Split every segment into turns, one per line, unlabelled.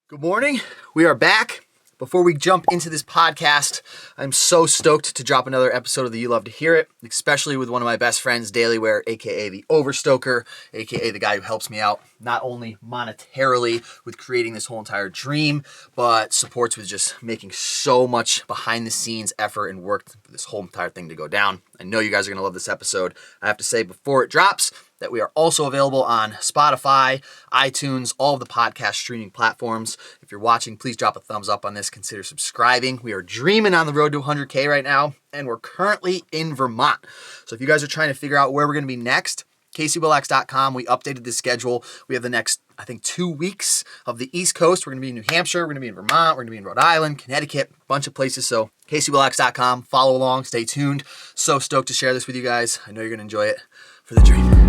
Good morning. We are back. Before we jump into this podcast, I'm so stoked to drop another episode of the You Love to Hear It, especially with one of my best friends, DalyWear, aka the Overstoker, aka the guy who helps me out not only monetarily with creating this whole entire dream, but supports with just making so much behind the scenes effort and work for this whole entire thing to go down. I know you guys are going to love this episode. I have to say before it drops that we are also available on Spotify, iTunes, all of the podcast streaming platforms. If you're watching, please drop a thumbs up on this. Consider subscribing. We are dreaming on the road to 100K right now, and we're currently in Vermont. So if you guys are trying to figure out where we're going to be next, Casey-Willax.com, we updated the schedule. We have the next, 2 weeks of the East Coast. We're going to be in New Hampshire. We're going to be in Vermont. We're going to be in Rhode Island, Connecticut, a bunch of places. So Casey-Willax.com, follow along, stay tuned. So stoked to share this with you guys. I know you're going to enjoy it for the dream.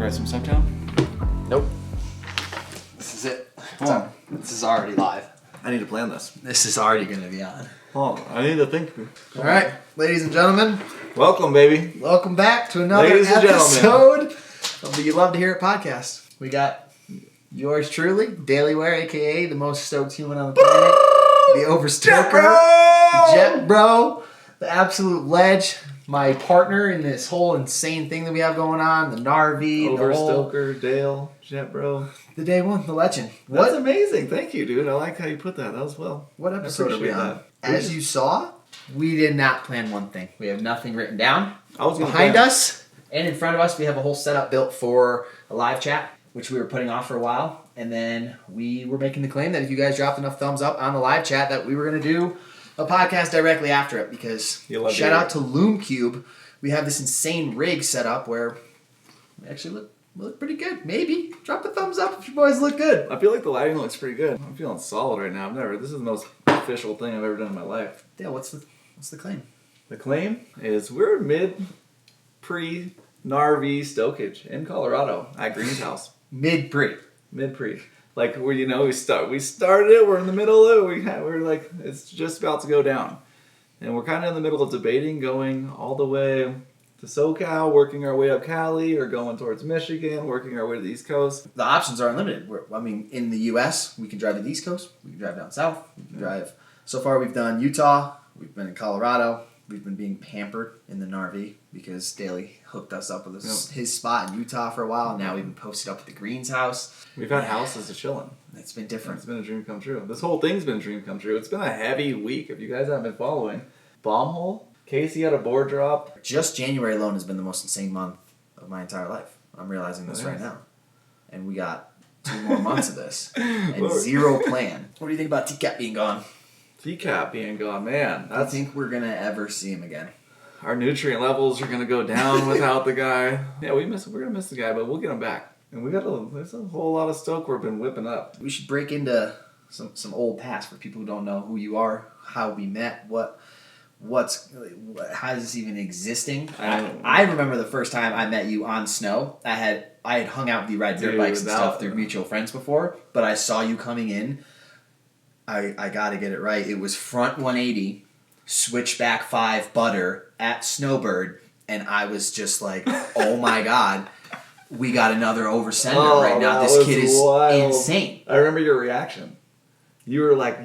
Some Sucktown?
Nope. This is it. This is already live.
I need to plan this.
This is already going to be on.
Oh, I need to think.
All right, ladies and gentlemen.
Welcome, baby.
Welcome back to another episode of the You Love to Hear It podcast. We got yours truly, DalyWear, a.k.a. the most stoked human on the planet, the Overstoker, Jetbro, the absolute ledge, my partner in this whole insane thing that we have going on, the Gnar V,
Overstoker, Dale, Jetbro.
The day one, the legend.
That's amazing. Thank you, dude. I like how you put that. That was well.
What episode are we on? As you saw, we did not plan one thing. We have nothing written down. Behind us and in front of us, we have a whole setup built for a live chat, which we were putting off for a while. And then we were making the claim that if you guys dropped enough thumbs up on the live chat, that we were going to do a podcast directly after it, because shout out to Loom Cube. We have this insane rig set up where we actually look pretty good. Maybe drop a thumbs up if you boys look good.
I feel like the lighting looks pretty good. I'm feeling solid right now. This is the most official thing I've ever done in my life.
Dale, what's the claim?
The claim is we're mid-pre Gnar V stokage in Colorado at Green's house.
Mid-pre.
Like, where, we started it, we're in the middle of it, we're like, it's just about to go down. And we're kind of in the middle of debating going all the way to SoCal, working our way up Cali, or going towards Michigan, working our way to the East Coast.
The options are unlimited. In the U.S., we can drive to the East Coast, we can drive down south, we can drive. So far, we've done Utah, we've been in Colorado, we've been being pampered in the Gnar V because Daly hooked us up with his spot in Utah for a while, and now we've been posted up at the Green's house.
We've had houses to chill in.
It's been different.
It's been a dream come true. This whole thing's been a dream come true. It's been a heavy week. If you guys haven't been following, bomb hole. Casey had a board drop.
Just January alone has been the most insane month of my entire life. I'm realizing this right now. And we got 2 more months of this. And zero plan. What do you think about TCAP being gone?
TCAP being gone, man.
I think we're going to ever see him again.
Our nutrient levels are going to go down without the guy. Yeah, we're going to miss the guy, but we'll get him back. And there's a whole lot of stoke we've been whipping up.
We should break into some old past for people who don't know who you are, how we met, how is this even existing? I remember the first time I met you on snow. I had hung out with you, ride dirt bikes and stuff through mutual friends before, but I saw you coming in. I got to get it right. It was front 180, switchback 5 butter at Snowbird, and I was just like, oh my God. We got another oversender right now. This kid is insane.
I remember your reaction. You were like,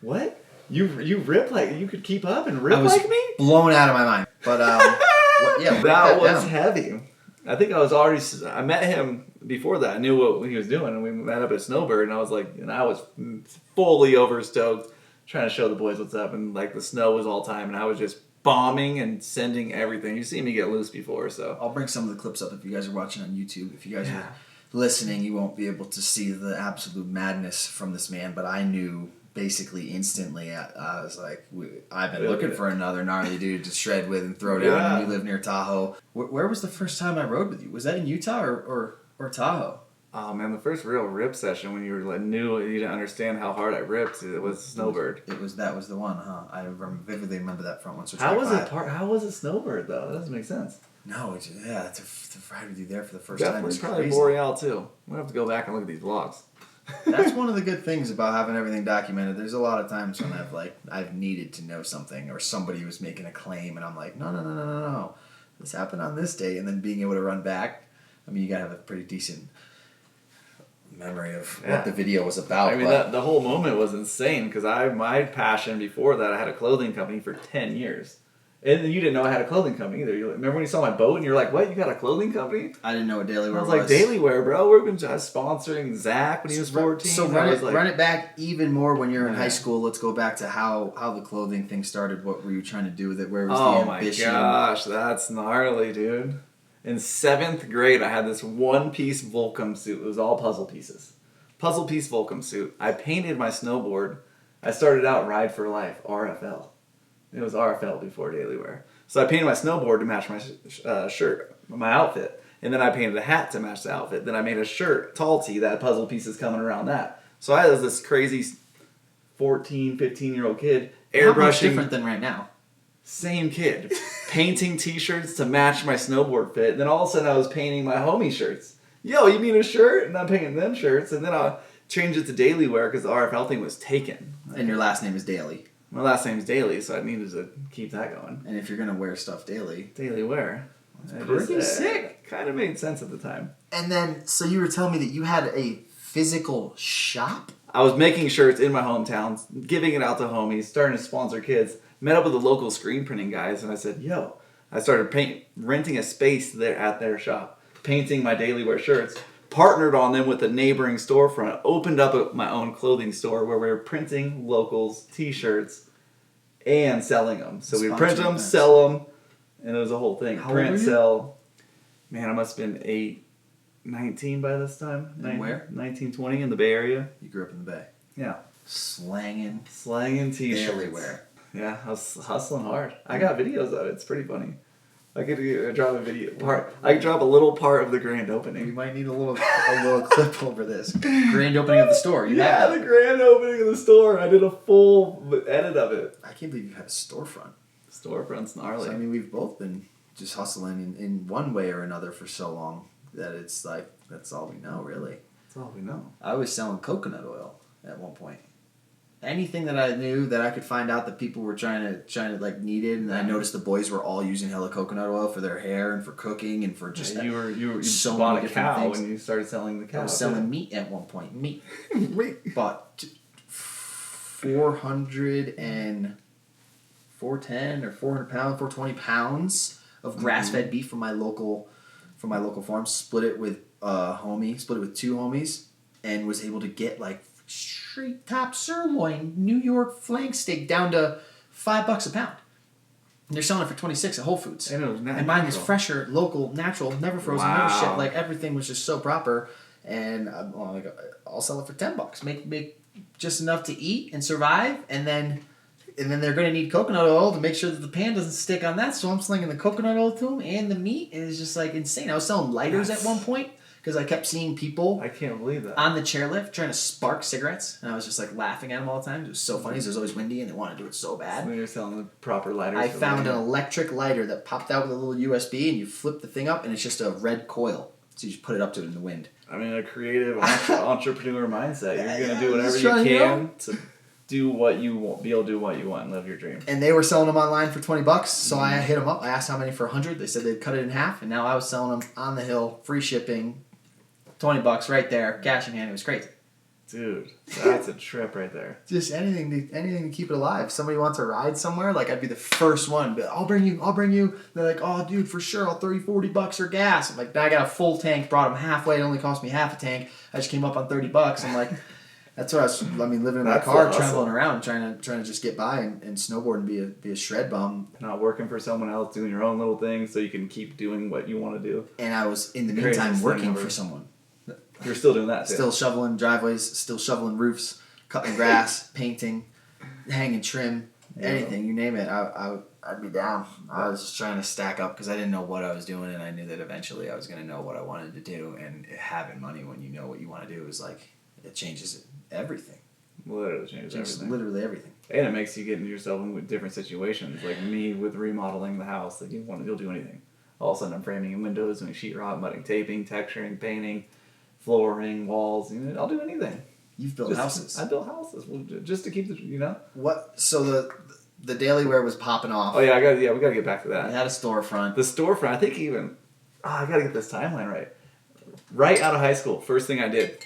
what? You rip like you could keep up and rip like me?
Blown out of my mind. But
that was heavy. I think I met him before that. I knew what he was doing, and we met up at Snowbird, and I was fully overstoked, trying to show the boys what's up, and like the snow was all time, and I was just bombing and sending everything. You've seen me get loose before, so
I'll bring some of the clips up if you guys are watching on YouTube. If you guys are listening, you won't be able to see the absolute madness from this man, but I knew basically instantly. I was like, I've been looking for another gnarly dude to shred with and throw down, and you live near Tahoe. Where was the first time I rode with you? Was that in Utah or Tahoe?
Oh man, the first real rip session when you were like new, you didn't understand how hard I ripped. It was Snowbird.
That was the one, huh? I vividly remember that front one.
How was it Snowbird though? That doesn't make sense.
No, to ride with you there for the first
time. Definitely probably Boreal too. I'm gonna have to go back and look at these vlogs.
That's one of the good things about having everything documented. There's a lot of times when I've needed to know something, or somebody was making a claim, and I'm like, no. This happened on this day, and then being able to run back. I mean, you gotta have a pretty decent memory of what the video was about.
I mean, the whole moment was insane because my passion before that, I had a clothing company for 10 years. And you didn't know I had a clothing company either. Remember when you saw my boat and you're like, what, you got a clothing company?
I didn't know what DalyWear was.
I was like, DalyWear, bro. We've been sponsoring Zach when he was 14.
So run it back even more when you're in high school. Let's go back to how the clothing thing started. What were you trying to do with it? Where was the ambition?
Oh my gosh, that's gnarly, dude. In 7th grade, I had this one-piece Volcom suit. It was all puzzle pieces. Puzzle piece Volcom suit. I painted my snowboard. I started out Ride for Life, RFL. It was RFL before DalyWear. So I painted my snowboard to match my shirt, my outfit. And then I painted a hat to match the outfit. Then I made a shirt, tall tee, that had puzzle pieces coming around that. So I was this crazy 14, 15-year-old kid airbrushing.
How much different than right now?
Same kid. Painting t-shirts to match my snowboard fit. Then all of a sudden I was painting my homie shirts. Yo, you mean a shirt? And I'm painting them shirts. And then I changed it to DalyWear because the RFL thing was taken.
And your last name is Daly.
My last name's Daly, so I needed to keep that going.
And if you're going to wear stuff daily.
DalyWear.
That's pretty sick.
Kind of made sense at the time.
And then, so you were telling me that you had a physical shop?
I was making shirts in my hometown, giving it out to homies, starting to sponsor kids. Met up with the local screen printing guys, and I said, yo. I started renting a space there at their shop, painting my DalyWear shirts, partnered on them with a neighboring storefront, opened up my own clothing store where we were printing locals t-shirts and selling them. So we'd print them, sell them, and it was a whole thing. Print, sell. Man, I must have been 19 by this time.
Where?
19, 20 in the Bay Area.
You grew up in the Bay.
Yeah.
Slanging
t-shirts.
DalyWear.
Yeah, I was hustling hard. I got videos of it. It's pretty funny. I could drop a video part. I could drop a little part of the grand opening.
You might need a little clip over this. Grand opening of the store.
The grand opening of the store. I did a full edit of it.
I can't believe you had a storefront.
Storefront's gnarly.
So, I mean, we've both been just hustling in one way or another for so long that it's like, that's all we know, really.
That's all we know.
I was selling coconut oil at one point. Anything that I knew that I could find out that people were trying to like needed, and I noticed the boys were all using hella coconut oil for their hair and for cooking and for just
you
so
bought
many
a cow
things.
when you started selling the cow.
I was selling meat at one point. Meat. Bought 410 or 420 pounds of grass-fed beef from my local farm. Split it with two homies, and was able to get like straight top sirloin New York flank steak down to $5 a pound. And they're selling it for $26 at Whole Foods.
And
mine was fresher, local, natural, never frozen, no shit. Like everything was just so proper. And I'll sell it for $10. Make just enough to eat and survive, and then they're going to need coconut oil to make sure that the pan doesn't stick on that. So I'm slinging the coconut oil to them and the meat, and it's just like insane. I was selling lighters at one point. Because I kept seeing people
I can't believe that.
on the chairlift trying to spark cigarettes. And I was just like laughing at them all the time. It was so funny. It was always windy and they wanted to do it so bad.
So you're selling the proper lighters.
I found an electric lighter that popped out with a little USB, and you flip the thing up and it's just a red coil. So you just put it up to it in the wind.
I mean, a creative entrepreneur mindset. You're going to do whatever you can to do what you want, be able to do what you want and live your dream.
And they were selling them online for $20. So I hit them up. I asked how many for 100. They said they'd cut it in half. And now I was selling them on the hill, free shipping. $20 right there, cash in hand. It was crazy.
Dude, that's a trip right there.
Just anything to keep it alive. If somebody wants to ride somewhere, like I'd be the first one. But I'll bring you. They're like, oh, dude, for sure, I'll throw you $40 for gas. I'm like, I got a full tank, brought them halfway. It only cost me half a tank. I just came up on $30. I'm like, that's what living in my car, traveling around, trying to just get by and snowboard and be a shred bum.
Not working for someone else, doing your own little thing so you can keep doing what you want to do.
And I was in the meantime working for someone.
You're still doing that too.
Still shoveling driveways, still shoveling roofs, cutting grass, painting, hanging trim, anything, you name it. I'd be down. I was just trying to stack up because I didn't know what I was doing, and I knew that eventually I was going to know what I wanted to do. And having money when you know what you want to do is like, it changes everything.
Literally changes everything.
Literally everything.
And it makes you get yourself in different situations. Like me with remodeling the house, like you'll do anything. All of a sudden I'm framing windows, doing sheetrock, mudding, taping, texturing, painting, flooring, walls. I'll do anything.
You've built houses.
I built houses just to keep the, you know.
What? So the DalyWear was popping off.
Oh yeah, we gotta get back to that.
You had a storefront.
The storefront, I think even. Oh, I gotta get this timeline right. Right out of high school, first thing I did.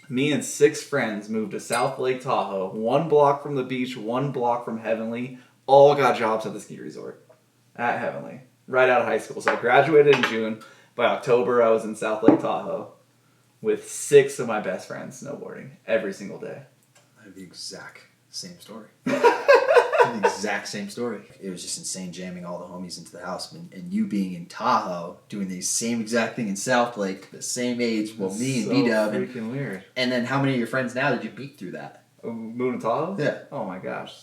Me and 6 friends moved to South Lake Tahoe, 1 block from the beach, 1 block from Heavenly. All got jobs at the ski resort at Heavenly. Right out of high school. So I graduated in June. By October, I was in South Lake Tahoe with 6 of my best friends snowboarding every single day.
I have the exact same story. The exact same story. It was just insane jamming all the homies into the house, and you being in Tahoe doing the same exact thing in South Lake, the same age. Well, me and B-Dub.
Freaking weird.
And then how many of your friends now did you meet through that?
Moving to Tahoe?
Yeah.
Oh my gosh,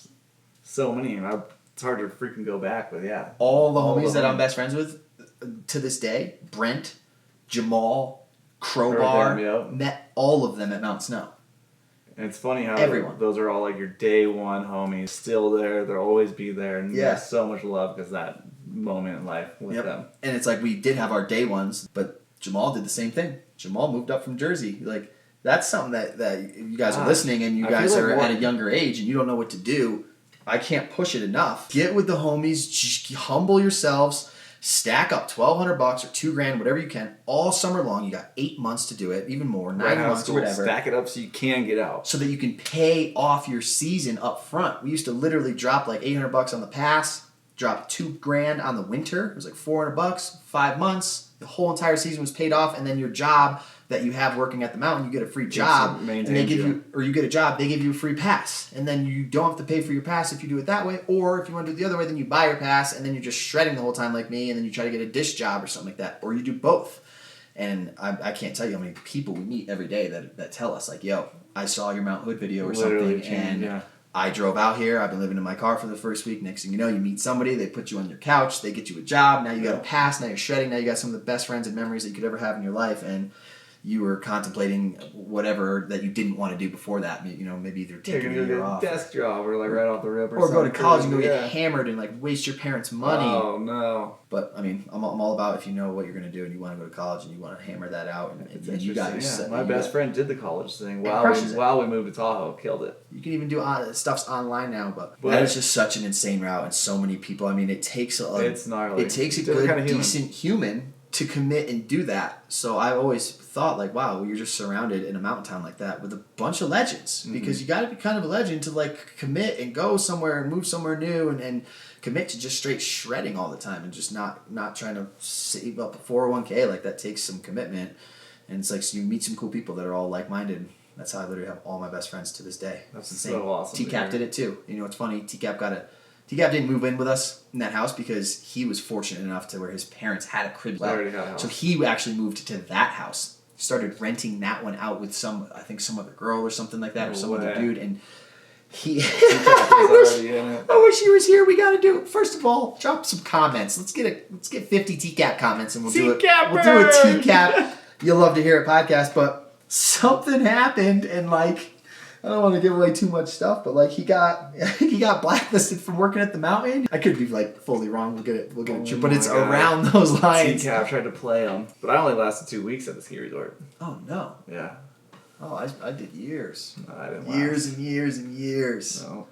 so many. It's hard to freaking go back, but yeah.
All the homies that I'm best friends with to this day, Brent, Jamal, Crowbar, met all of them at Mount Snow.
And it's funny how those are all like your day one homies, still there. They'll always be there, and there's so much love because that moment in life with them.
And it's like we did have our day ones, but Jamal did the same thing. Jamal moved up from Jersey. Like that's something that you guys are listening, and you guys are at a younger age, and you don't know what to do. I can't push it enough. Get with the homies. Just humble yourselves. Stack up $1,200 or $2,000, whatever you can, all summer long. You got 8 months to do it, even more, 9 months or whatever.
Stack it up so you can get out,
so that you can pay off your season up front. We used to literally drop like $800 on the pass, drop $2,000 on the winter. It was like $400, 5 months. The whole entire season was paid off, and then your job that you have working at the mountain, you get a free job, and they give you, or you get a job, they give you a free pass, and then you don't have to pay for your pass if you do it that way, or if you want to do it the other way, then you buy your pass, and then you're just shredding the whole time like me, and then you try to get a dish job or something like that, or you do both. And I can't tell you how many people we meet every day that tell us like, yo, I saw your Mount Hood video or something, and I drove out here, I've been living in my car for the first week. Next thing you know, you meet somebody, they put you on your couch, they get you a job, now you got a pass, now you're shredding, now you got some of the best friends and memories that you could ever have in your life, and you were contemplating whatever that you didn't want to do before that. You know, maybe either take a year off,
desk job, or like right off the rip,
or go to college and go get hammered and like waste your parents' money.
Oh no!
But I mean, I'm all about if you know what you're going to do and you want to go to college and you want to hammer that out. And you got
my best friend did the college thing while we moved to Tahoe, killed it.
You can even do stuff's online now, but that is just such an insane route and so many people. I mean, it takes it's gnarly. It takes a good, decent human to commit and do that. So I always thought like, wow, you're just surrounded in a mountain town like that with a bunch of legends, because you got to be kind of a legend to like commit and go somewhere and move somewhere new and commit to just straight shredding all the time and just not trying to save up a 401k. Like that takes some commitment, and it's like so you meet some cool people that are all like-minded. That's how I literally have all my best friends to this day.
That's insane. So awesome.
TCAP did it too. You know, it's funny. TCAP didn't move in with us in that house because he was fortunate enough to where his parents had a crib. So he actually moved to that house. Started renting that one out with some other girl or something like that, or some other dude. And he, I wish he was here. We got to do it. First of all, drop some comments. Let's get 50 TCAP comments and we'll do a TCAP. You'll love to hear it podcast. But something happened and like, I don't want to give away too much stuff, but like he got blacklisted from working at the mountain. I could be like fully wrong. We'll get it true, but it's around those lines.
TCAP tried to play him, but I only lasted 2 weeks at the ski resort.
Oh no.
Yeah.
Oh, I did years.
No, I didn't.
Years and years and years.
No.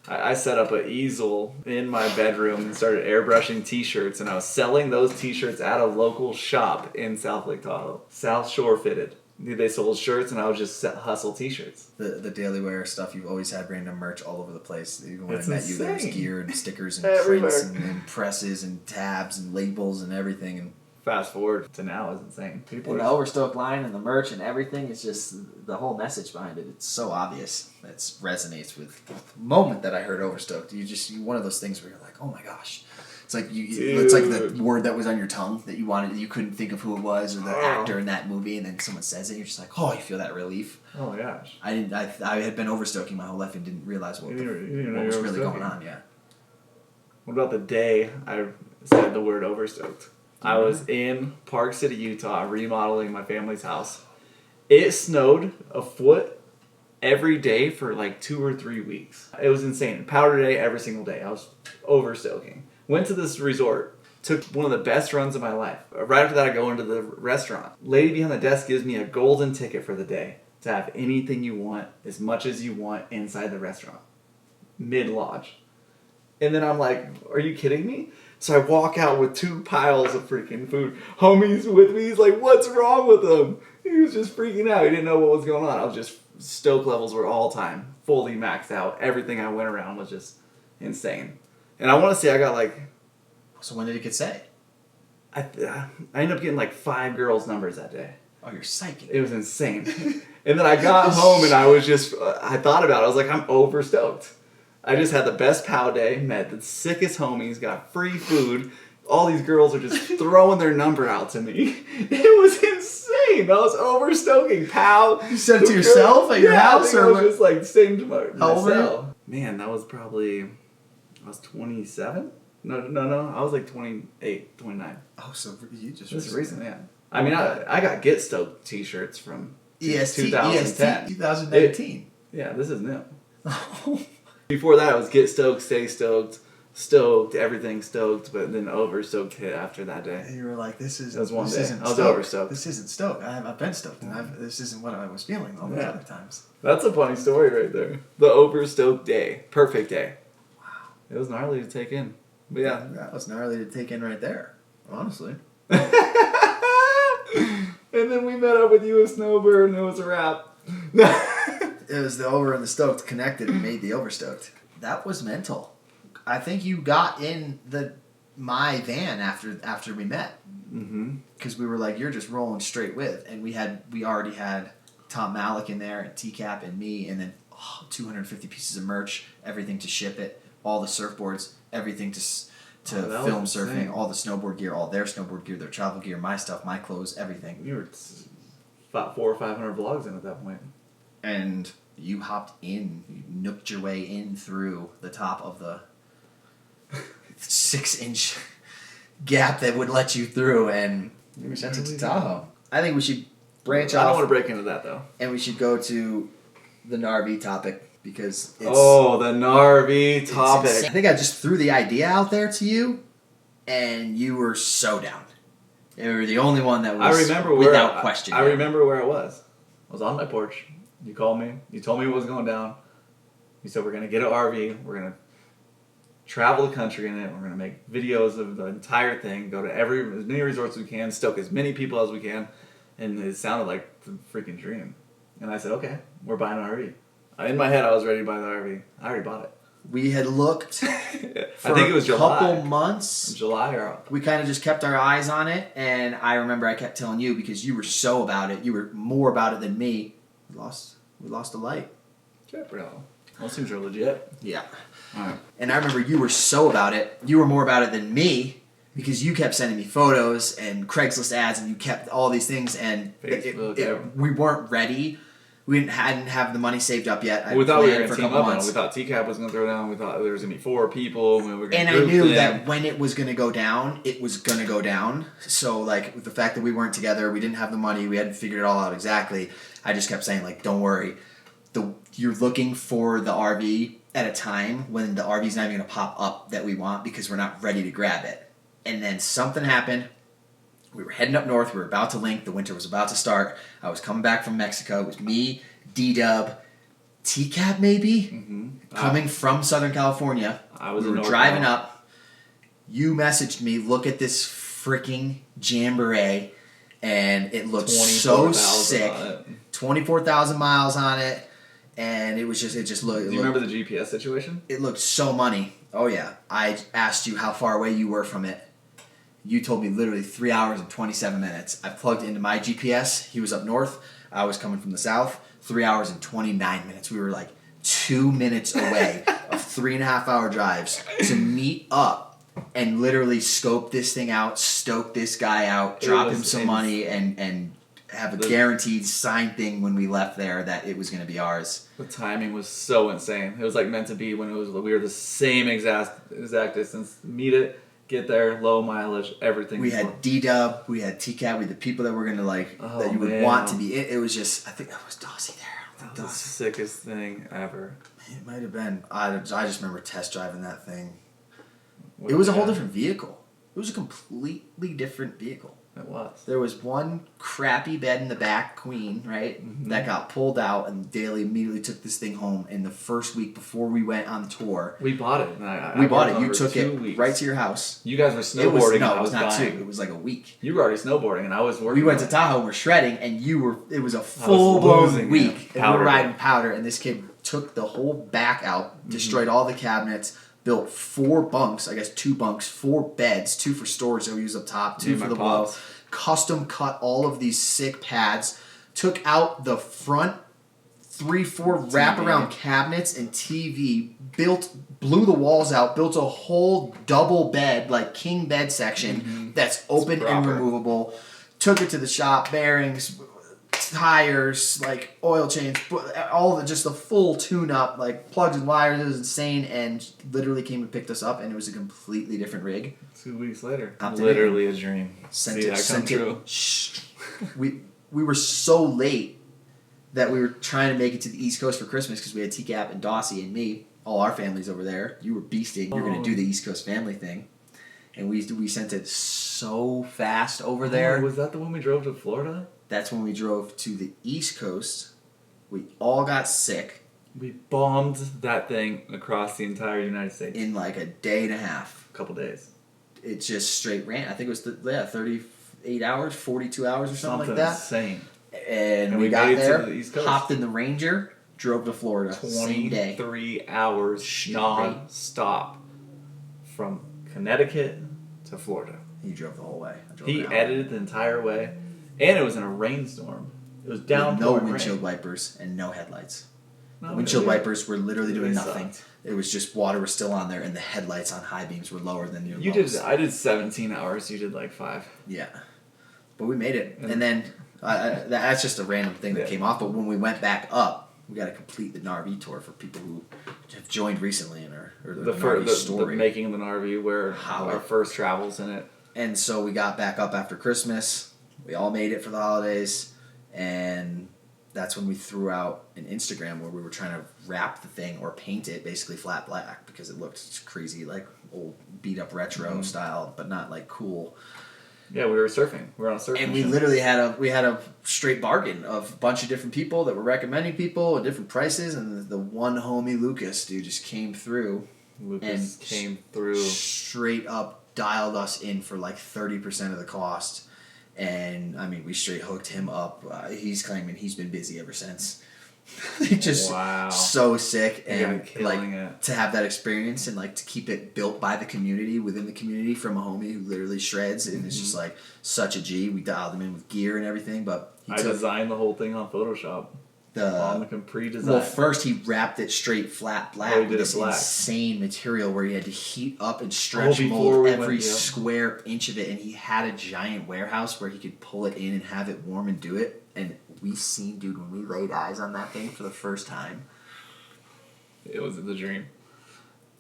I set up an easel in my bedroom and started airbrushing T-shirts, and I was selling those T-shirts at a local shop in South Lake Tahoe, South Shore Fitted. They sold shirts, and I would just hustle T-shirts.
The DalyWear stuff, you've always had random merch all over the place. Even when I met you, there was gear and stickers and prints and presses and tabs and labels and everything. And
fast forward to now is insane.
People the Overstoked line and the merch and everything is just the whole message behind it. It's so obvious. It resonates with the moment that I heard Overstoked. You one of those things where you're like, oh my gosh. It's like it's like the word that was on your tongue that you couldn't think of who it was or the actor in that movie, and then someone says it, you're just like, oh, you feel that relief.
Oh my gosh!
I had been overstoking my whole life and didn't realize what was really going on. Yeah.
What about the day I said the word Overstoked? I was in Park City, Utah, remodeling my family's house. It snowed a foot every day for like 2 or 3 weeks. It was insane. Powder day every single day. I was overstoking. Went to this resort. Took one of the best runs of my life. Right after that, I go into the restaurant. Lady behind the desk gives me a golden ticket for the day. to have anything you want, as much as you want, inside the restaurant. Mid-lodge. And then I'm like, are you kidding me? So I walk out with 2 piles of freaking food. Homie's with me. He's like, what's wrong with him? He was just freaking out. He didn't know what was going on. I was just, stoke levels were all time. Fully maxed out. Everything I went around was just insane. And I want to say I got like...
So when did it get say?
I ended up getting like 5 girls' numbers that day.
Oh, you're psychic.
It was insane. And then I got home and I was just... I thought about it. I was like, I'm overstoked. I just had the best pow day, met the sickest homies, got free food. All these girls are just throwing their number out to me. It was insane. I was overstoking. Pow.
You said it to yourself at your house?
I was just like saying to myself.
How old were you?
Man, that was probably... I was 27? No. I was like 28, 29.
Oh, so you just...
This recent, yeah. I mean, I got Get Stoked t-shirts from
EST,
2010.
2019.
Yeah, this is new. Before that, it was Get Stoked, Stay Stoked, Stoked, everything stoked, but then Overstoked hit after that day.
And you were like, this is...
That was one
this
day.
Isn't
I was
stoked.
overstoked.
This isn't stoked. I've been stoked, and this isn't what I was feeling all the other times.
That's a funny story right there. The Overstoked day. Perfect day.
Wow.
It was gnarly to take in. But yeah.
That was gnarly to take in right there, honestly.
And then we met up with you at Snowbird, and it was a wrap.
It was the over and the stoked connected and made the overstoked. That was mental. I think you got in my van after we met.
Mm-hmm.
Because we were like, you're just rolling straight with. And we already had Tom Malik in there, and TCAP and me, and then 250 pieces of merch, everything to ship it, all the surfboards, everything to film surfing, all the snowboard gear, all their snowboard gear, their travel gear, my stuff, my clothes, everything.
You were about 400 or 500 vlogs in at that point.
And you hopped in, you nooked your way in through the top of the 6-inch gap that would let you through, and we sent it to Tahoe. I think we should branch off.
I don't want to break into that, though.
And we should go to the Gnar V topic, because it's...
Oh, the Gnar V topic.
I think I just threw the idea out there to you, and you were so down. You were the only one that was without question.
I remember where I was. I was on my porch. You called me. You told me what was going down. You said we're going to get an RV. We're going to travel the country in it. We're going to make videos of the entire thing. Go to as many resorts as we can. Stoke as many people as we can. And it sounded like the freaking dream. And I said, okay, we're buying an RV. In my head, I was ready to buy the RV. I already bought it.
We had looked for
I think it was July.
Couple months.
July or...
We kind of just kept our eyes on it. And I remember I kept telling you, because you were so about it. You were more about it than me. We lost the light.
Jetbro. Those things are legit.
Yeah.
All right.
And I remember you were so about it. You were more about it than me, because you kept sending me photos and Craigslist ads, and you kept all these things, and we weren't ready. We hadn't have the money saved up yet.
We thought we were going to team up on it. We thought TCAP was going to throw down. We thought there was going to be 4 people.
And I knew that when it was going to go down, it was going to go down. So, like, with the fact that we weren't together, we didn't have the money, we hadn't figured it all out exactly, I just kept saying, like, don't worry. You're looking for the RV at a time when the RV's not even going to pop up that we want, because we're not ready to grab it. And then something happened. We were heading up north. We were about to link. The winter was about to start. I was coming back from Mexico. It was me, D-Dub, TCAP maybe, coming from Southern California. We were driving up. You messaged me, look at this freaking Jamboree, and it looked so sick. 24,000 miles on it, and it just looked...
Do you remember the GPS situation?
It looked so money. Oh, yeah. I asked you how far away you were from it. You told me literally 3 hours and 27 minutes. I plugged into my GPS. He was up north. I was coming from the south. 3 hours and 29 minutes. We were like 2 minutes away of 3.5-hour drives to meet up and literally scope this thing out, stoke this guy out, drop him some money, and have a guaranteed signed thing when we left there that it was going to be ours.
The timing was so insane. It was like meant to be when we were the same exact distance. Meet it. Get there, low mileage, everything.
We had D-Dub, we had TCAT, we had the people that were going to that you would want to be. It was just, I think that was Daly there.
That was the sickest thing ever.
It might have been. I just remember test driving that thing. It was a whole different vehicle. It was a completely different vehicle.
It was.
There was one crappy bed in the back, queen, right? Mm-hmm. That got pulled out, and Daly immediately took this thing home. In the first week before we went on the tour,
we bought it.
We bought it. You took it right to your house.
You guys were snowboarding.
It was not 2. It was like a week.
You were already snowboarding, and I was working.
We went to Tahoe. We're shredding, and you were. It was a full blown week, and we were riding powder. And this kid took the whole back out, destroyed all the cabinets. Built 4 bunks, I guess 2 bunks, 4 beds, 2 for storage that we use up top, 2 for the below. Custom cut all of these sick pads. Took out the front 3-4 wraparound cabinets and TV. Blew the walls out. Built a whole double bed, like king bed section that's open and removable. Took it to the shop, bearings, tires, like oil change, all the just the full tune-up, like plugs and wires. It was insane, and literally came and picked us up, and it was a completely different rig.
2 weeks later, literally a dream.
Sent it true. We were so late that we were trying to make it to the East Coast for Christmas because we had TCAP and Dossie and me, all our families over there. You were beasting. You were going to do the East Coast family thing. And we sent it so fast over there.
Was that the one we drove to Florida?
That's when we drove to the East Coast. We all got sick.
We bombed that thing across the entire United States.
In like a day and a half.
A couple days.
It just straight ran. I think it was 38 hours, 42 hours or something like that.
Insane.
And we got there, hopped in the Ranger, drove to Florida.
23 hours non-stop from Connecticut to Florida.
He drove the whole way.
He edited the entire way. And it was in a rainstorm. It was downpouring.
No windshield wipers and no headlights. The windshield wipers were literally doing nothing. It was just water was still on there, and the headlights on high beams were lower than your lows.
I did 17 hours. You did like 5.
Yeah, but we made it. And then that's just a random thing that came off. But when we went back up, we got to complete the Gnar V Tour for people who have joined recently in or the Gnar V story.
The making of the Gnar V, where our first travels in it.
And so we got back up after Christmas. We all made it for the holidays, and that's when we threw out an Instagram where we were trying to wrap the thing or paint it basically flat black because it looked crazy, like old beat up retro style, but not like cool.
Yeah, we were surfing. We were on a surfing.
And we literally had a straight bargain of a bunch of different people that were recommending people at different prices, and the one homie Lucas dude just came through. Straight up dialed us in for like 30% of the cost. And I mean, we straight hooked him up. He's claiming he's been busy ever since. Just so sick, and like to have that experience and like to keep it built by the community, within the community, from a homie who literally shreds, and it's just like such a G. We dialed him in with gear and everything, but
I designed the whole thing on Photoshop. On the pre-design.
Well, first he wrapped it straight flat black with this insane material where he had to heat up and stretch mold every square inch of it, and he had a giant warehouse where he could pull it in and have it warm and do it. And we seen, dude, when we laid eyes on that thing for the first time,
it was the dream.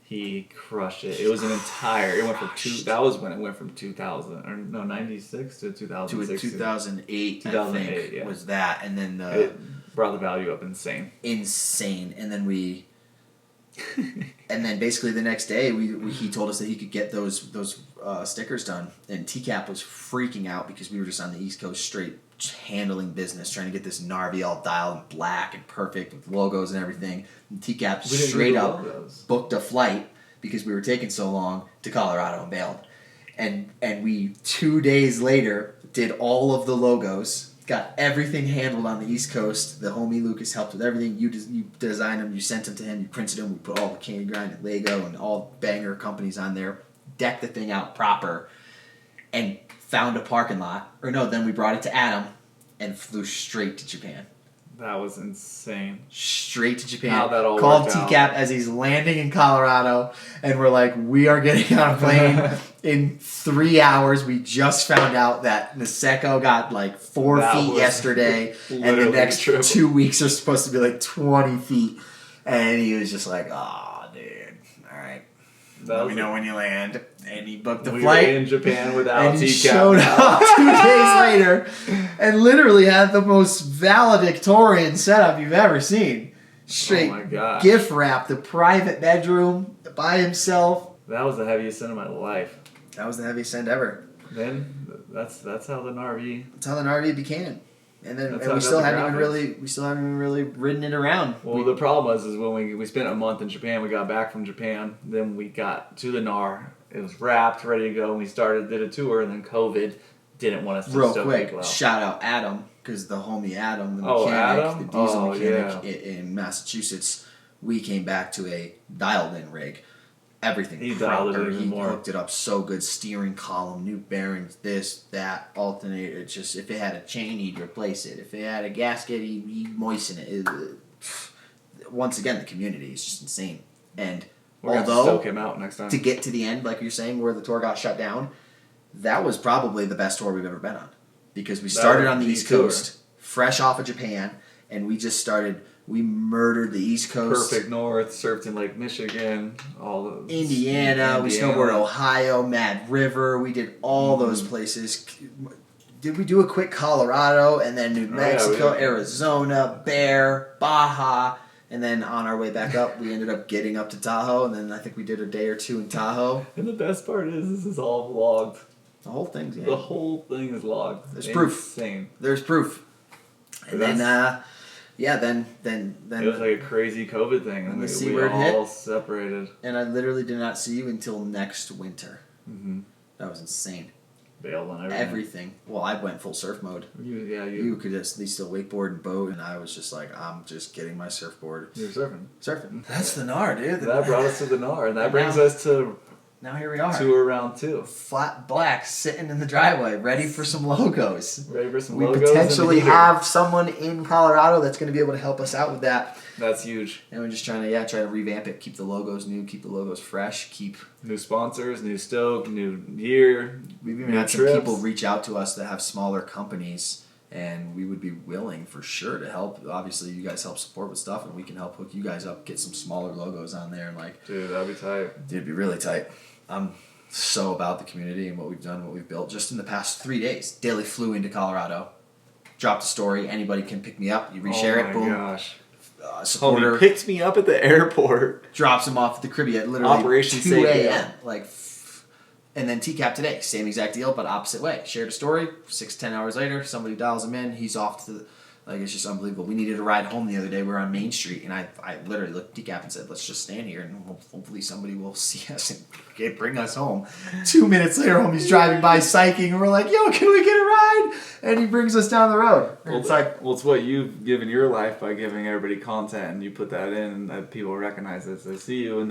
He crushed it. It was an entire. It went from That was when it went from 2000 or no 96 to 2006
to 2008. 2008 was that, and then
it brought the value up insane.
And then and then basically the next day he told us that he could get those stickers done, and TCAP was freaking out because we were just on the East Coast straight handling business, trying to get this Gnar V all dialed and black and perfect with logos and everything. And TCAP straight up booked a flight because we were taking so long to Colorado and bailed. And we 2 days later did all of the logos, got everything handled on the East Coast. The homie Lucas helped with everything. You designed them, you sent them to him, you printed them, we put all the Candy Grind and Lego and all banger companies on there, decked the thing out proper, and found a parking lot. Then we brought it to Adam and flew straight to Japan.
That was insane.
Straight to Japan.
How that all
called
worked
TCAP as he's landing in Colorado, and we're like, we are getting on a plane in 3 hours. We just found out that Niseko got like 4 feet yesterday, and the next 2 weeks are supposed to be like 20 feet. And he was just like, oh, dude, all right. Let me know when you land. And he booked the flight.
We were in Japan without
and he
TCAP.
showed up 2 days later and literally had the most valedictorian setup you've ever seen. Straight gift wrap, the private bedroom by himself.
That was the heaviest send of my life.
That was the heaviest send ever.
then that's how the Gnar V.
That's how the Gnar V became. And then we
still
haven't even really ridden it around.
Well, the problem was when we spent a month in Japan. We got back from Japan. Then we got to the Gnar. It was wrapped, ready to go. And we did a tour, and then COVID didn't want us to
Real
stoke
quick,
people out.
shout out Adam, because the homie Adam, the mechanic, the diesel mechanic in Massachusetts, we came back to a dialed-in rig. Everything
He
proper.
dialed it even more.
Hooked it up so good. Steering column, new bearings, this, that, alternator. It's just, if it had a chain, he'd replace it. If it had a gasket, he'd moisten it. Once again, the community is just insane. And
We're gonna
although,
stoke him out next time.
to get to the end, like you're saying, where the tour got shut down, that was probably the best tour we've ever been on. Because we started on the East Coast, fresh off of Japan, and we just started... We murdered the East Coast.
Perfect North, surfed in Lake Michigan, all those.
Indiana. We snowboarded Ohio, Mad River. We did all those places. Did we do a quick Colorado and then New Mexico, Arizona, Bear, Baja, and then on our way back up, we ended up getting up to Tahoe, and then I think we did a day or two in Tahoe.
And the best part is this is all vlogged.
The whole thing's
The whole thing is logged.
There's proof.
Insane.
There's proof. And then
it was like a crazy COVID thing, and we all separated.
And I literally did not see you until next winter.
Mm-hmm.
That was insane.
Bailed on
everything. Well, I went full surf mode. You could at least still wakeboard and boat, and I was just like, I'm just getting my surfboard.
You're surfing.
That's the Gnar, dude.
That brought us to the Gnar, and that brings us to.
Now here we are.
Tour round 2.
Flat black sitting in the driveway, ready for some logos.
Ready for some
we
logos.
We potentially have someone in Colorado that's going to be able to help us out with that.
That's huge.
And we're just trying to revamp it, keep the logos new, keep the logos fresh, keep
new sponsors, new stoke, new gear.
We've even had some people reach out to us that have smaller companies, and we would be willing for sure to help. Obviously, you guys help support with stuff, and we can help hook you guys up, get some smaller logos on there, and
dude, that'd be tight.
Dude, it'd be really tight. I'm so about the community and what we've done, what we've built. Just in the past 3 days, Daly flew into Colorado, dropped a story. Anybody can pick me up. You reshare it. Boom.
Oh my gosh.
Supporter
Homie picked me up at the airport.
Drops him off at the Caribbean. Literally
Operation
2 a.m. And then TCAP today, same exact deal, but opposite way. Shared a story. 6-10 hours later, somebody dials him in. He's off to the... it's just unbelievable. We needed a ride home the other day. We were on Main Street, and I literally looked at DCAP and said, let's just stand here, and hopefully somebody will see us and bring us home. 2 minutes later, homie's driving by psyching, and we're like, yo, can we get a ride? And he brings us down the road.
Well, it's what you've given your life by giving everybody content, and you put that in, and that people recognize this. They see you, and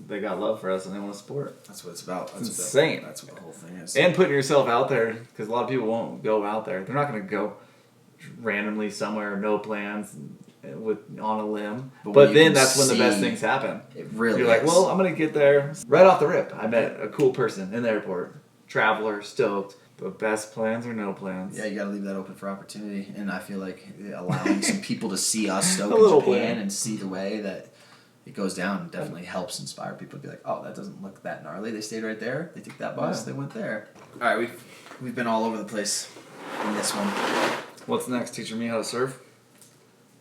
they got love for us, and they want to support.
That's what it's about.
That's insane.
That's what the whole thing is.
And putting yourself out there, because a lot of people won't go out there. They're not going to go randomly somewhere, no plans, on a limb. But then that's when the best things happen.
It really
You're like, well, I'm going to get there. Right off the rip, I met a cool person in the airport. Traveler, stoked. But best plans or no plans.
Yeah, you got to leave that open for opportunity. And I feel like allowing some people to see us stoke in Japan and see the way that it goes down definitely helps inspire people to be like, oh, that doesn't look that gnarly. They stayed right there. They took that bus. They went there. All right, we've been all over the place in this one.
What's next? Teaching me how to surf?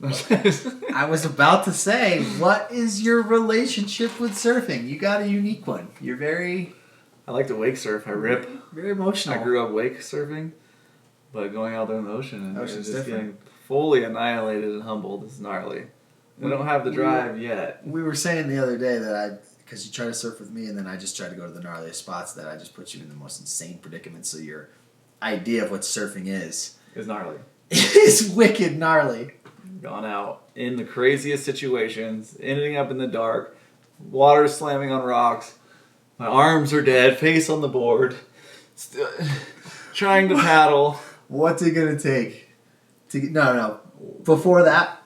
I was about to say, what is your relationship with surfing? You got a unique one. You're very...
I like to wake surf. I rip.
Very emotional.
I grew up wake surfing, but going out there in the ocean and just getting fully annihilated and humbled is gnarly. We don't have the drive yet.
We were saying the other day that because you try to surf with me and then I just try to go to the gnarliest spots, that I just put you in the most insane predicaments. So your idea of what surfing is
gnarly.
It's wicked gnarly.
Gone out in the craziest situations, ending up in the dark, water slamming on rocks, my arms are dead, face on the board, trying to paddle.
What's it gonna take? No. Before that,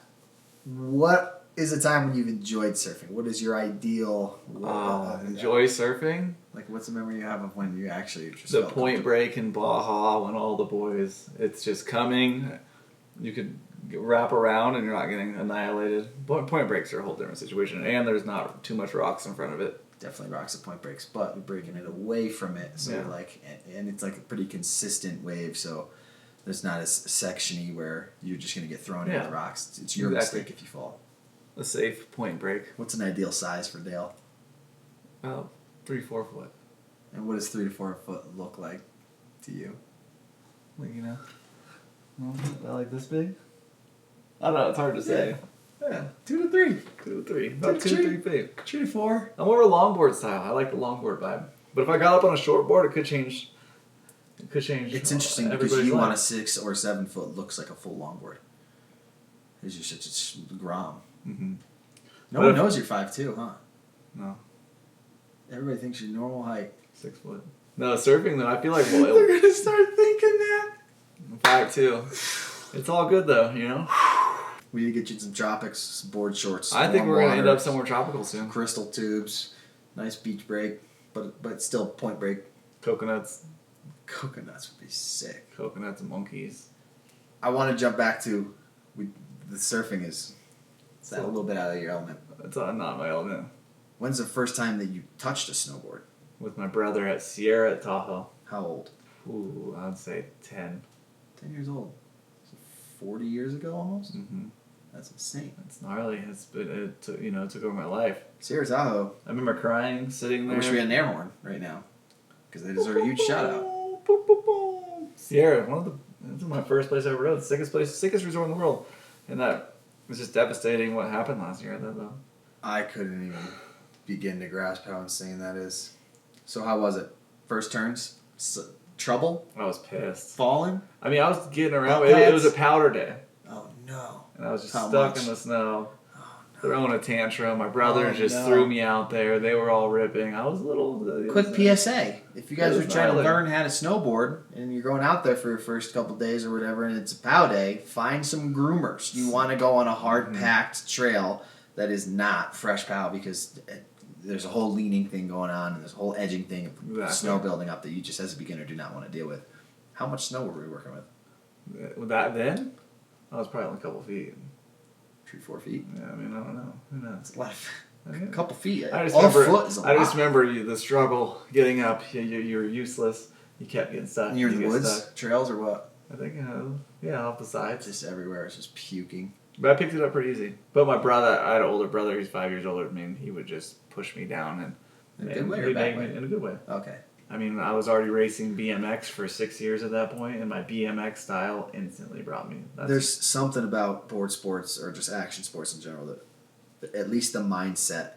what is a time when you've enjoyed surfing? What is your ideal?
Enjoy surfing?
Like, what's the memory you have of when you actually just
the point break in Baja when all the boys, it's just coming. You could wrap around and you're not getting annihilated. Point breaks are a whole different situation, and there's not too much rocks in front of it.
Definitely rocks at point breaks, but we're breaking it away from it. So and it's like a pretty consistent wave, so there's not as sectiony where you're just going to get thrown into the rocks. It's your mistake if you fall.
A safe point break.
What's an ideal size for Dale?
3-4 foot.
And what does 3 to 4 foot look like to you?
Like, you know, about like this big? I don't know, it's hard to say.
Yeah, 2 to 3.
2 to 3. About 2 to 3 feet.
2 to 4.
I'm more of a longboard style. I like the longboard vibe. But if I got up on a shortboard, it could change. It could change.
It's interesting because you want a 6 or 7 foot looks like a full longboard. Because you're such a Grom.
Mm-hmm.
No one knows you're 5'2", huh?
No.
Everybody thinks you're normal height.
6 foot. No, surfing though, I feel like
they're gonna start thinking that.
5'2". It's all good though, you know.
We need to get you some tropics, some board shorts.
I think we're gonna end up somewhere tropical soon.
Crystal tubes, nice beach break, but still point break.
Coconuts.
Coconuts would be sick.
Coconuts and monkeys.
I want to jump back to the surfing is that a little bit out of your element.
It's not my element.
When's the first time that you touched a snowboard?
With my brother at Sierra at Tahoe.
How old?
Ooh, I'd say 10.
10 years old. So 40 years ago almost?
Mm-hmm.
That's insane.
It's gnarly. It took over my life.
Sierra Tahoe.
I remember crying, sitting there.
I wish we had an air horn right now. Because they deserve a huge shout out.
Sierra, this is my first place I ever rode. Sickest resort in the world. And that was just devastating what happened last year. Though.
I couldn't even begin to grasp how insane that is. So how was it? First turns? Trouble?
I was pissed.
Falling?
I mean, I was getting around. It was a powder day.
Oh, no.
And I was just stuck in the snow.
Oh, no.
Throwing a tantrum. My brother threw me out there. They were all ripping. I was a little...
Quick PSA. If you guys are trying to learn how to snowboard and you're going out there for your first couple days or whatever and it's a pow day, find some groomers. You want to go on a hard-packed trail that is not fresh pow because there's a whole leaning thing going on and there's a whole edging thing of snow building up that you just as a beginner do not want to deal with. How much snow were we working with?
With that then? I was probably only a couple feet.
3-4 feet?
Yeah, I mean, I don't know. Who knows?
It's a lot of, a couple feet.
I just
All
remember,
foot is a lot.
I just remember the struggle getting up. You're useless. You kept getting stuck.
And you're in the woods? Trails or what?
I think, off the sides.
Just everywhere. It's just puking.
But I picked it up pretty easy. But my brother, I had an older brother. He's 5 years older than me. And he would just push me down.
In a good way or bad way?
In a good way.
Okay.
I mean, I was already racing BMX for 6 years at that point, and my BMX style instantly brought me.
There's something about board sports or just action sports in general that at least the mindset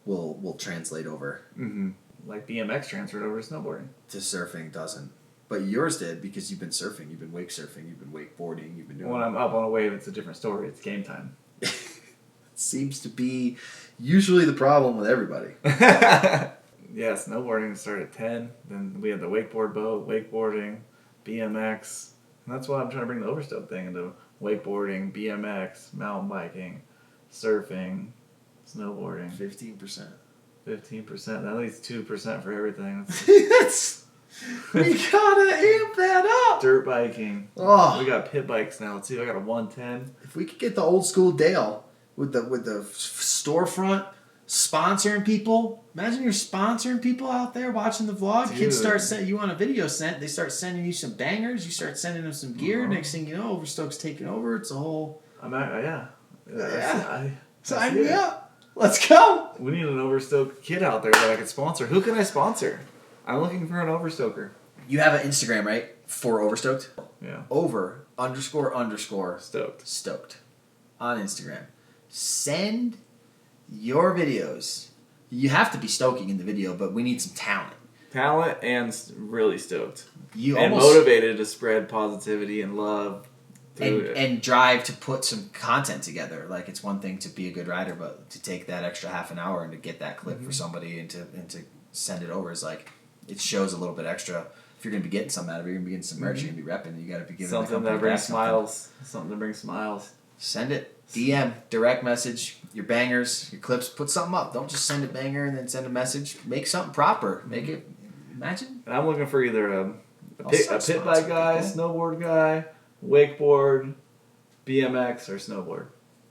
will translate over.
Mm-hmm. Like BMX transferred over to snowboarding.
To surfing doesn't. But yours did because you've been surfing, you've been wake surfing, you've been wakeboarding, you've been doing...
When I'm up on a wave, it's a different story. It's game time.
It seems to be usually the problem with everybody.
Yeah, snowboarding started at 10. Then we had the wakeboard boat, wakeboarding, BMX. And that's why I'm trying to bring the Overstoked thing into wakeboarding, BMX, mountain biking, surfing, snowboarding.
15%.
15%. That leaves 2% for everything.
We gotta amp that up.
Dirt biking.
Oh.
We got pit bikes now too. I got a 110.
If we could get the old school Dale with the storefront sponsoring people. Imagine you're sponsoring people out there watching the vlog.
Dude.
Kids start you want a video sent. They start sending you some bangers. You start sending them some gear. Next thing you know, Overstoked's taking over. It's a whole. Sign me up. Let's go.
We need an Overstoked kid out there that I could sponsor. Who can I sponsor? I'm looking for an Overstoker.
You have an Instagram, right? For Overstoked?
Yeah.
Stoked on Instagram. Send your videos. You have to be stoking in the video, but we need some talent.
Talent and really stoked.
And
motivated to spread positivity and love.
And drive to put some content together. Like, it's one thing to be a good rider, but to take that extra half an hour and to get that clip for somebody and to send it over is like, it shows a little bit extra. If you're going to be getting something out of it, you're going to be getting some merch, you're going to be repping, you got to be giving
something that brings smiles. Something that brings smiles.
Send it. DM, direct message, your bangers, your clips. Put something up. Don't just send a banger and then send a message. Make something proper. Make it. Imagine.
And I'm looking for either a pit bike guy, snowboard guy, wakeboard, BMX, or snowboard.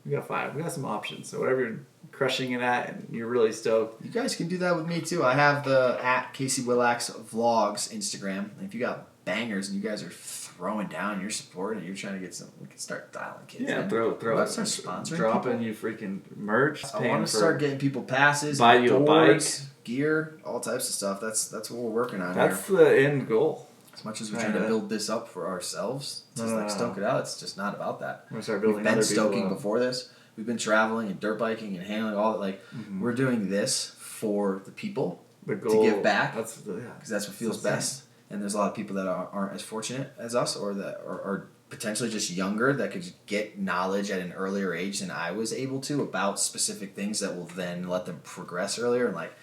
We got 5. We got some options. So whatever you're crushing it at and you're really stoked.
You guys can do that with me too. I have the @Casey-Willax vlogs Instagram. And if you got bangers and you guys are throwing down your support and you're trying to get some, we can start dialing kids.
Yeah, throw
Let's start sponsoring
dropping
people.
you freaking merch.
I want to start getting people passes.
Buy you
boards,
a bike.
gear, all types of stuff. That's what we're working on
That's
here.
the end goal.
As much as we're trying to build this up for ourselves, just like stoke it out, it's just not about that.
We're gonna start building.
We've been stoking before this. We've been traveling and dirt biking and handling all that. Like we're doing this for the people
The goal,
to give back.
Because
that's what feels best. And there's a lot of people that aren't as fortunate as us, or that are potentially just younger, that could get knowledge at an earlier age than I was able to about specific things that will then let them progress earlier. And like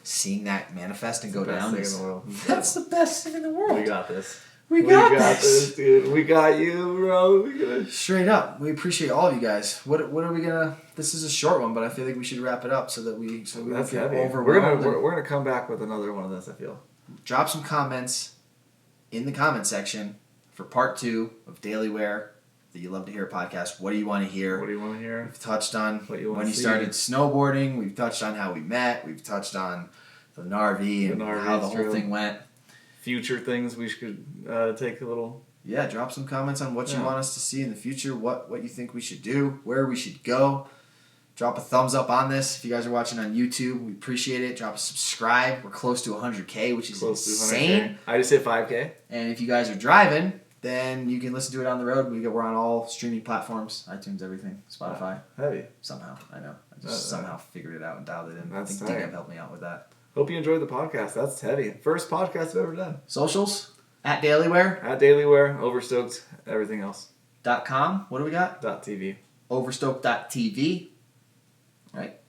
seeing that manifest and go down is that's the best thing in the world.
We got this.
We got this,
dude. We got you, bro.
Straight up, we appreciate all of you guys. What are we gonna? This is a short one, but I feel like we should wrap it up so we don't get overwhelmed.
We're gonna come back with another one of this. I feel.
Drop some comments in the comment section for part 2 of DalyWear, the You Love to Hear podcast. What do you want to hear?
What do you want to hear?
We've touched on
when you
started snowboarding. We've touched on how we met. We've touched on the Gnar V and how the whole thing went.
Future things we should take a little.
Yeah, drop some comments on what you want us to see in the future. What you think we should do. Where we should go. Drop a thumbs up on this. If you guys are watching on YouTube, we appreciate it. Drop a subscribe. We're close to 100K, which is insane.
I just hit 5K.
And if you guys are driving, then you can listen to it on the road. We're on all streaming platforms, iTunes, everything, Spotify.
Heavy.
Somehow, I know. I just somehow figured it out and dialed it in.
That's
I think Dave helped me out with that.
Hope you enjoyed the podcast. That's heavy. First podcast I've ever done.
Socials? At DalyWear.
At DalyWear. Overstoked. Everything else.
.com. What do we got?
.tv.
Overstoked.tv. Right?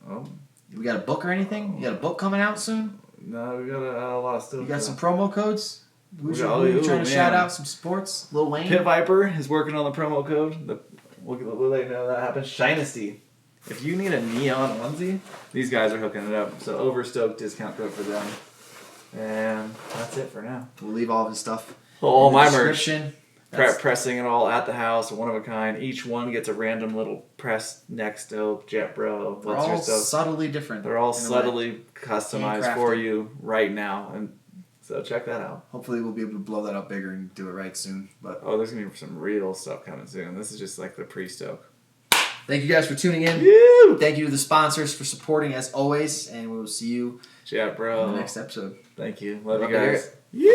We got a book or anything? You got a book coming out soon?
No, we got a lot of stuff.
You got some promo codes? Who are trying to shout out some sports? Lil Wayne?
Pit Viper is working on the promo code. We'll let you know that happens. Shinesty. If you need a neon onesie, these guys are hooking it up. So Overstoked discount code for them. And that's it for now.
We'll leave all of his stuff
all
in the
my
description.
Pressing it all at the house, one of a kind. Each one gets a random little pressed neck stoke, Jetbro.
They're all subtly different.
They're all subtly customized for you right now, and so check that out.
Hopefully, we'll be able to blow that up bigger and do it right soon. But
there's gonna be some real stuff coming soon. This is just like the pre-stoke.
Thank you guys for tuning in.
Woo!
Thank you to the sponsors for supporting as always, and we will see you
Jetbro
in the next episode.
Thank you. Love you guys. Yeah.